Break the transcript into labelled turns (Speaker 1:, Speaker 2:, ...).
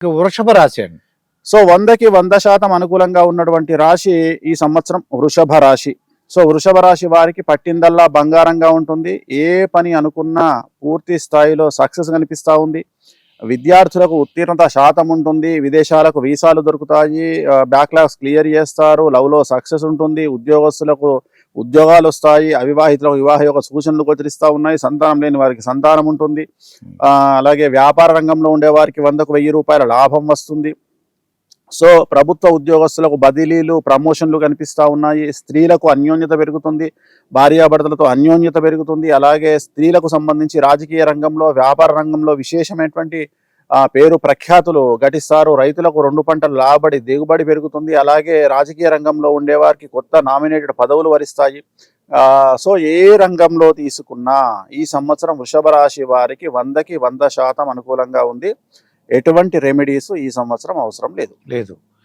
Speaker 1: ఇక వృషభ రాశి అండి.
Speaker 2: సో 100కి 100% అనుకూలంగా ఉన్నటువంటి రాశి ఈ సంవత్సరం వృషభ రాశి. సో వృషభ రాశి వారికి పట్టిందల్లా బంగారంగా ఉంటుంది. ఏ పని అనుకున్నా పూర్తి స్థాయిలో సక్సెస్ కనిపిస్తూ ఉంది. విద్యార్థులకు ఉత్తీర్ణత శాతం ఉంటుంది. విదేశాలకు వీసాలు దొరుకుతాయి. బ్యాక్లాగ్స్ క్లియర్ చేస్తారు. లవ్లో సక్సెస్ ఉంటుంది. ఉద్యోగస్తులకు ఉద్యోగాలు వస్తాయి. అవివాహితులకు వివాహ యొక్క సూచనలు గోచరిస్తూ ఉన్నాయి. సంతానం లేని వారికి సంతానం ఉంటుంది. అలాగే వ్యాపార రంగంలో ఉండే వారికి 100కు 1000 రూపాయల లాభం వస్తుంది. సో ప్రభుత్వ ఉద్యోగస్తులకు బదిలీలు ప్రమోషన్లు కనిపిస్తూ ఉన్నాయి. స్త్రీలకు అన్యోన్యత పెరుగుతుంది. భార్యాభర్తలతో అన్యోన్యత పెరుగుతుంది. అలాగే స్త్రీలకు సంబంధించి రాజకీయ రంగంలో వ్యాపార రంగంలో విశేషమైనటువంటి పేరు ప్రఖ్యాతులు ఘటిస్తారు. రైతులకు 2 పంటల లాభడి దిగుబడి పెరుగుతుంది. అలాగే రాజకీయ రంగంలో ఉండేవారికి కొత్త నామినేటెడ్ పదవులు వరిస్తాయి. సో ఏ రంగంలో తీసుకున్నా ఈ సంవత్సరం వృషభ రాశి వారికి 100కి 100% అనుకూలంగా ఉంది. ఎటువంటి రెమెడీస్ ఈ సంవత్సరం అవసరం లేదు.
Speaker 1: లేదు.